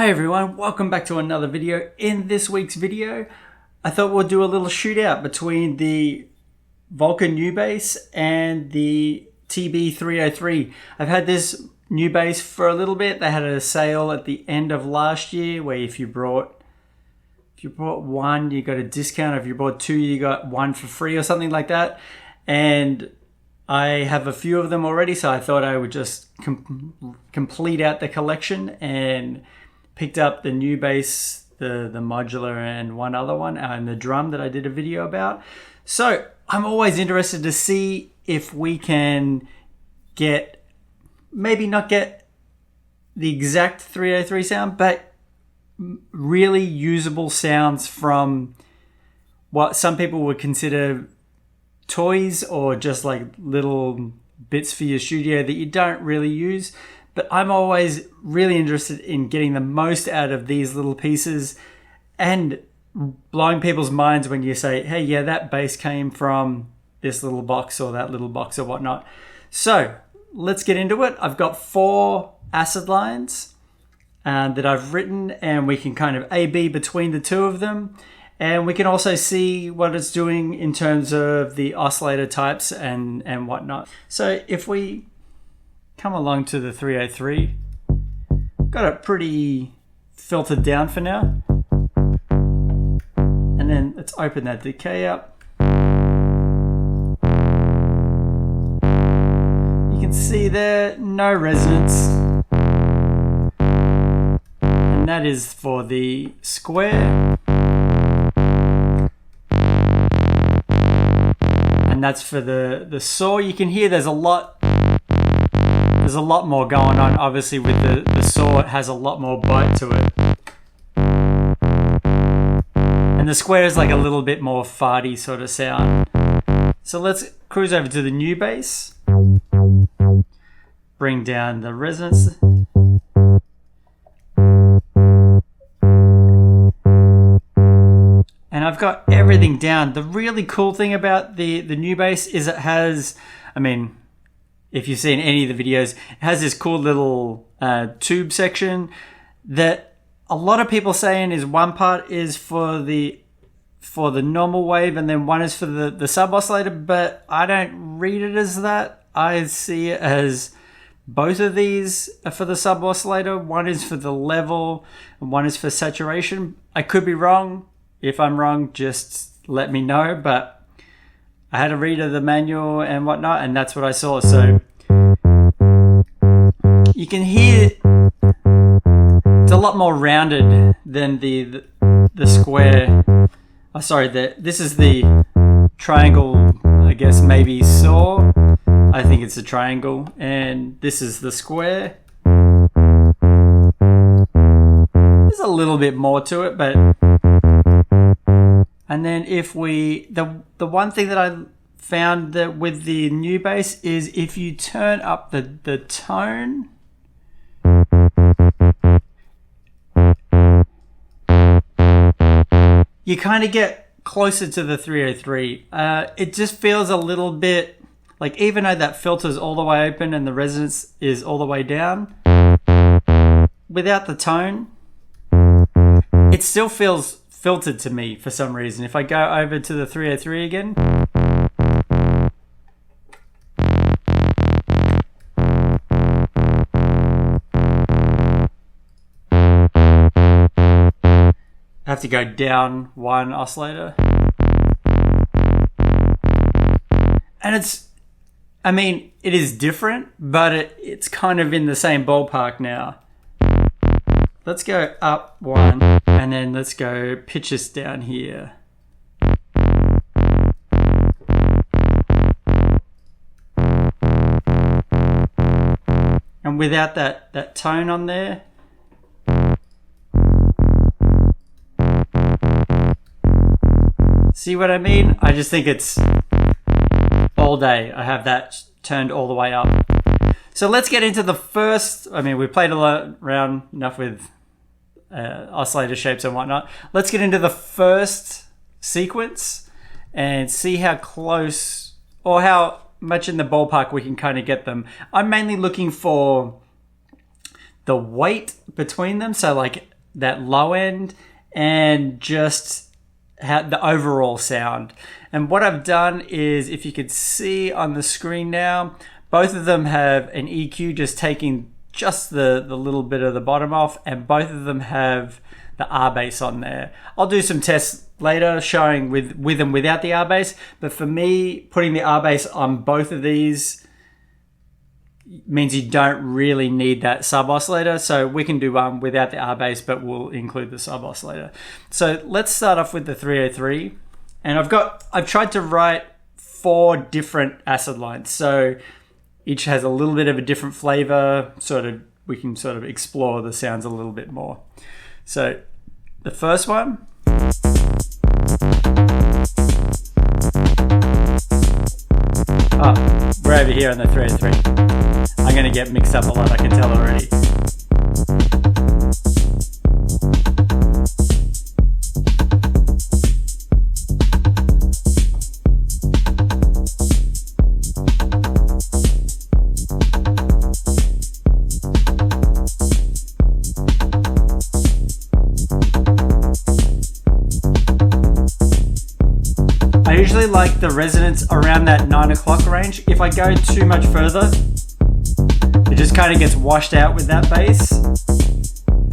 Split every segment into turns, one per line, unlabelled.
Hi everyone, welcome back to another video. In this week's video, I thought we'll do a little shootout between the Volca Nubass and the TB-303. I've had this Nubass for a little bit. They had a sale at the end of last year where if you brought one, you got a discount. If you bought two, you got one for free or something like that. And I have a few of them already, so I thought I would just complete out the collection and picked up the Nubass, the modular, and one other one, and the drum that I did a video about. So I'm always interested to see if we can get, maybe not get the exact 303 sound, but really usable sounds from what some people would consider toys or just like little bits for your studio that you don't really use. But I'm always really interested in getting the most out of these little pieces and blowing people's minds when you say, hey, yeah, that bass came from this little box or that little box or whatnot. So let's get into it. I've got 4 acid lines that I've written, and we can kind of A-B between the two of them. And we can also see what it's doing in terms of the oscillator types and whatnot. So if we come along to the 303, got it pretty filtered down for now. And then let's open that decay up. You can see there, no resonance. And that is for the square. And that's for the saw. You can hear there's a lot more going on. Obviously with the saw, it has a lot more bite to it. And the square is like a little bit more farty sort of sound. So let's cruise over to the Nubass. Bring down the resonance. And I've got everything down. The really cool thing about the Nubass is it has, if you've seen any of the videos, it has this cool little tube section that a lot of people saying is one part is for the normal wave and then one is for the sub oscillator, but I don't read it as that. I see it as both of these are for the sub oscillator. One is for the level and one is for saturation. I could be wrong. If I'm wrong, just let me know, but I had a read of the manual and whatnot, and that's what I saw. So you can hear it's a lot more rounded than the square. Oh, sorry, this is the triangle, I guess maybe saw. I think it's a triangle, and this is the square. There's a little bit more to it, but... And then if we, the one thing that I found that with the Nubass is if you turn up the tone, you kind of get closer to the 303. It just feels a little bit like, even though that filter's all the way open and the resonance is all the way down, without the tone, it still feels filtered to me for some reason. If I go over to the 303 again, I have to go down one oscillator. And it is different, but it's kind of in the same ballpark now. Let's go up one, and then let's go pitch this down here. And without that tone on there, see what I mean? I just think it's all day. I have that turned all the way up. So let's get into the first. We played a lot around enough with oscillator shapes and whatnot. Let's get into the first sequence and see how close or how much in the ballpark we can kind of get them. I'm mainly looking for the weight between them. So like that low end and just the overall sound. And what I've done is, if you could see on the screen now, both of them have an EQ just taking just the little bit of the bottom off, and both of them have the R bass on there. I'll do some tests later showing with and without the R bass, but for me, putting the R bass on both of these means you don't really need that sub oscillator. So we can do one without the R bass, but we'll include the sub oscillator. So let's start off with the 303, and I've tried to write 4 different acid lines, so each has a little bit of a different flavor. We can sort of explore the sounds a little bit more. So the first one, we're over here on the 303. I'm going to get mixed up a lot, I can tell already. I usually like the resonance around that 9 o'clock range. If I go too much further, it just kind of gets washed out with that bass.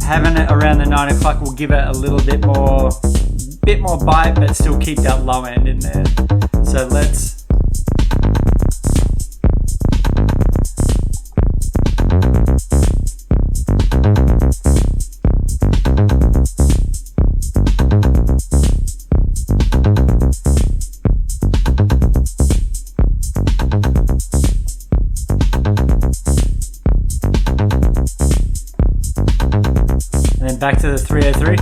Having it around the 9 o'clock will give it a little bit more bite, but still keep that low end in there. So let's... back to the 303.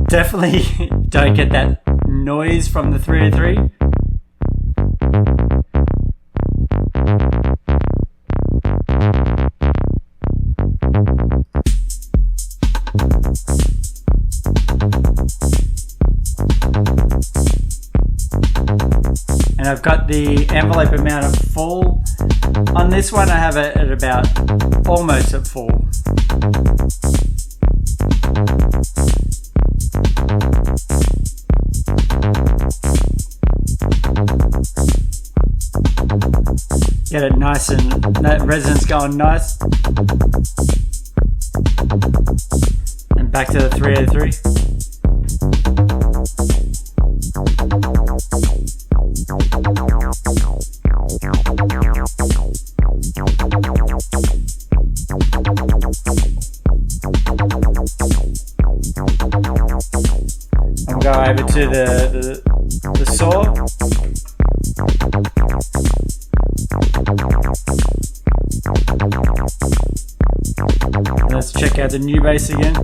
Definitely don't get that noise from the 303. And I've got the envelope amount of full. On this one I have it at about almost at full. Get it nice and that resonance going nice. And back to the 303. I'll go over to the saw. Let's check out the Nubass again.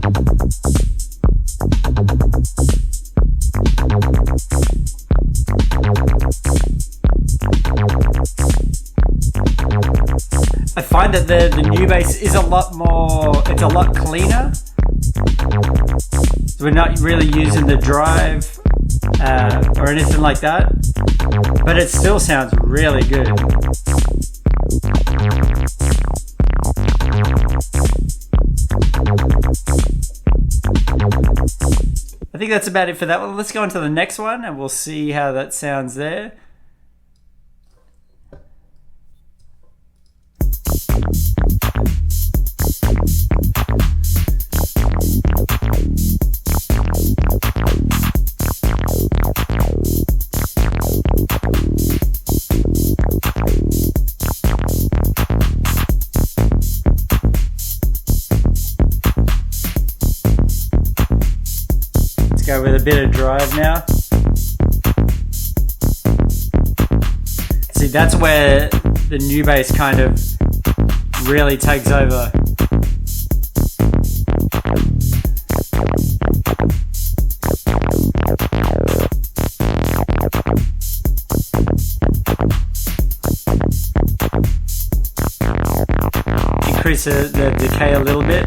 I find that the Nubass is a lot more, it's a lot cleaner. So we're not really using the drive or anything like that, but it still sounds really good. I think that's about it for that one. Let's go on to the next one and we'll see how that sounds there. Go with a bit of drive now. See, that's where the Nubass kind of really takes over. increase the decay a little bit.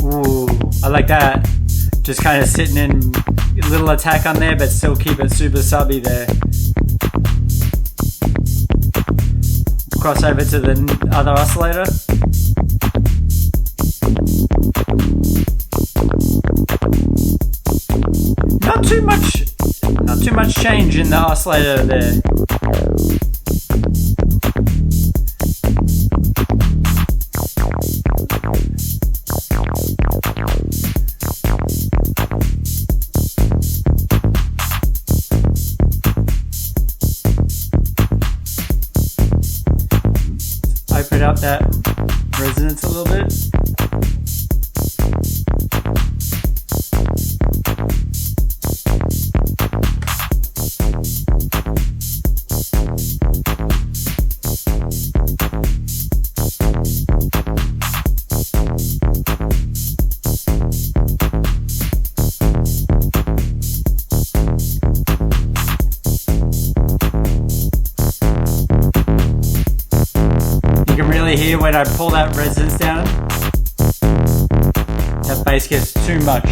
Ooh, I like that. Just kind of sitting in a little attack on there, but still keep it super subby there. Cross over to the other oscillator. Not too much change in the oscillator there. Open up that resonance a little bit. Hear when I pull that resonance down, that bass gets too much.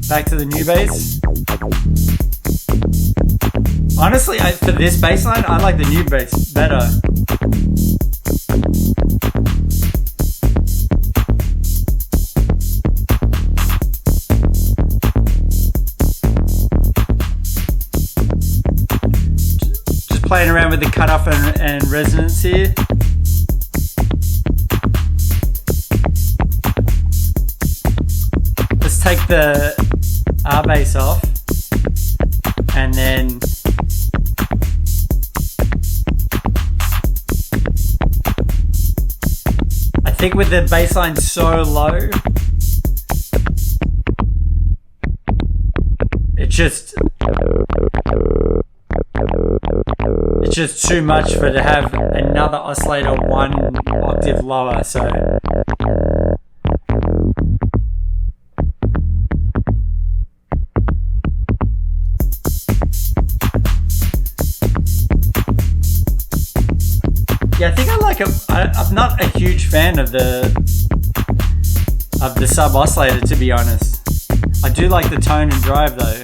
Back to the new bass. Honestly, for this bass line, I like the new bass better. Playing around with the cutoff and resonance here. Let's take the R bass off, and then I think with the bass line so low, it's just too much for it to have another oscillator 1 octave lower, so yeah, I think I like it. I'm not a huge fan of the sub oscillator, to be honest. I do like the tone and drive though.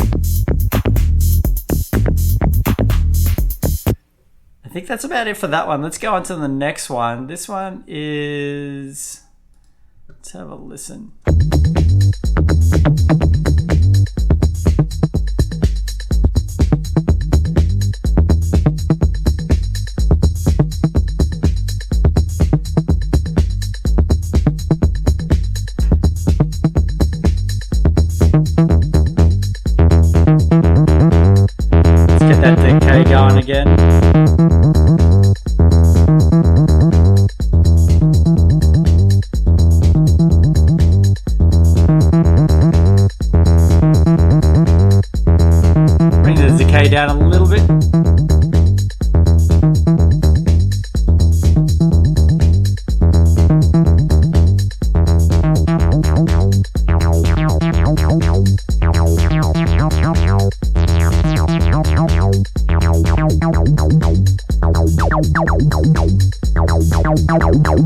I think that's about it for that one. Let's go on to the next one. This one is... Let's have a listen. Let's get that decay going again. Down a little bit.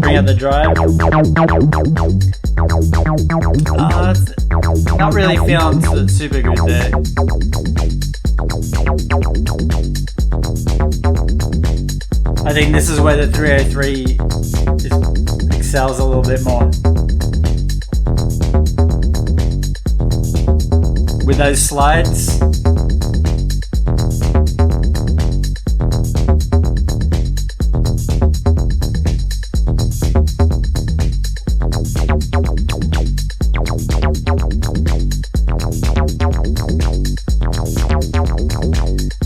Bring out the drive. Not really feeling super good there. I think this is where the 303 excels a little bit more. With those slides.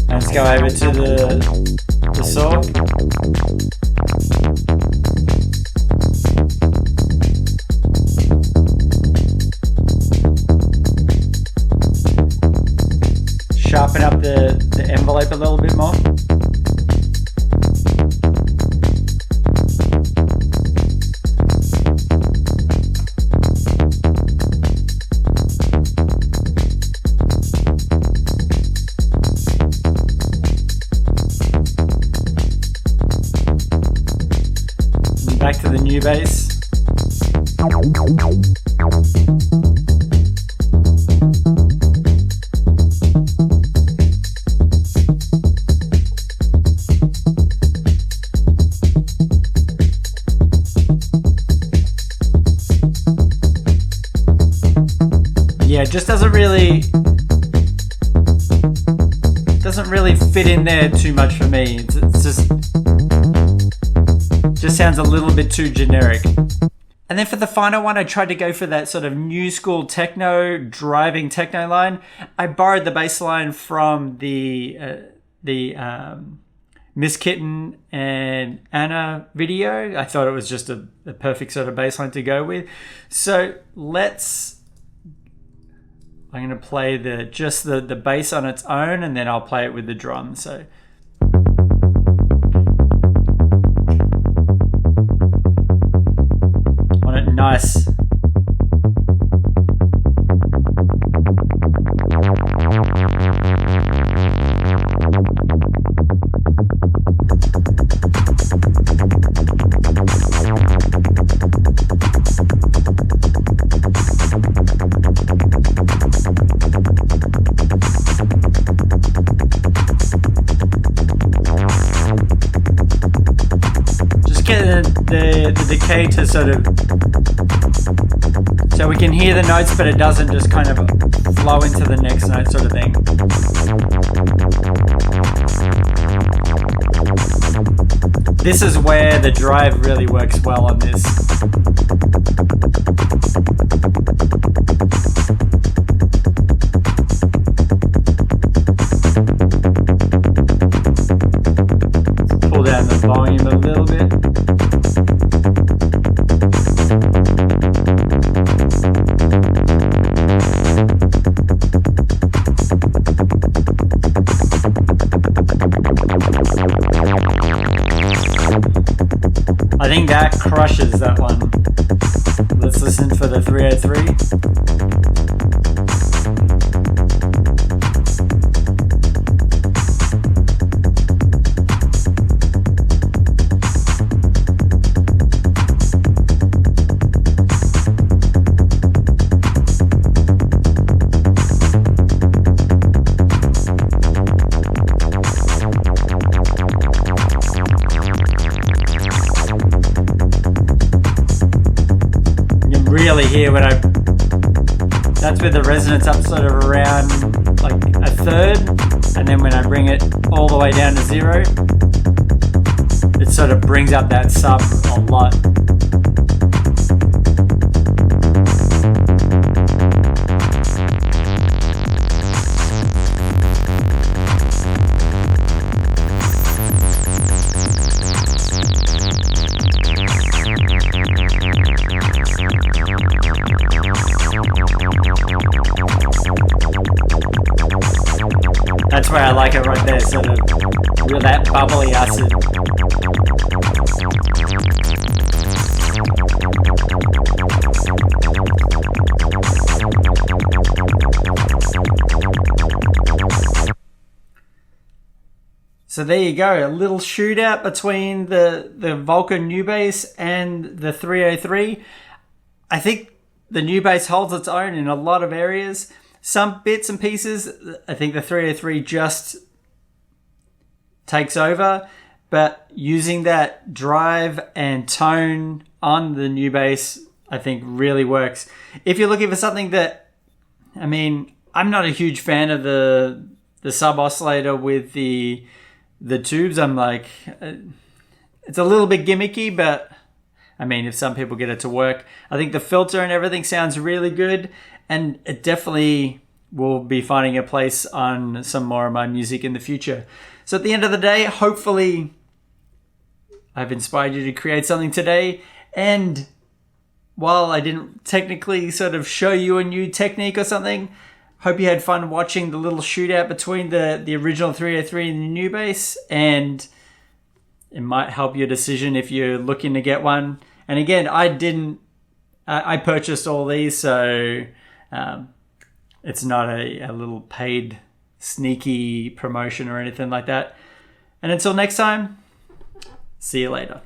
Let's go over to the saw. Sharpen up the envelope a little bit more. the new bass. Yeah, it just doesn't really fit in there too much for me. It's just sounds a little bit too generic. And then for the final one, I tried to go for that sort of new school techno, driving techno line. I borrowed the bass line from the Miss Kitten and Anna video. I thought it was just a perfect sort of bass line to go with. So I'm going to play the bass on its own, and then I'll play it with the drum. So want it nice. The decay to sort of, so we can hear the notes but it doesn't just kind of flow into the next note sort of thing. This is where the drive really works well on this. Pull down the volume a little bit. I think that crushes that one. Let's listen for the 303. Really hear when that's with the resonance up sort of around like a third, and then when I bring it all the way down to 0, it sort of brings up that sub a lot. That's where I like it right there, sort of with that bubbly acid. So there you go, a little shootout between the Volca Nubass and the 303. I think the Nubass holds its own in a lot of areas. Some bits and pieces, I think the 303 just takes over, but using that drive and tone on the Nubass, I think really works. If you're looking for something that, I mean, I'm not a huge fan of the sub oscillator with the tubes. I'm like, it's a little bit gimmicky, but I mean, if some people get it to work, I think the filter and everything sounds really good. And it definitely will be finding a place on some more of my music in the future. So at the end of the day, hopefully I've inspired you to create something today. And while I didn't technically sort of show you a new technique or something, hope you had fun watching the little shootout between the original 303 and the Nubass. And it might help your decision if you're looking to get one. And again, I purchased all these, so it's not a little paid sneaky promotion or anything like that. And until next time, see you later.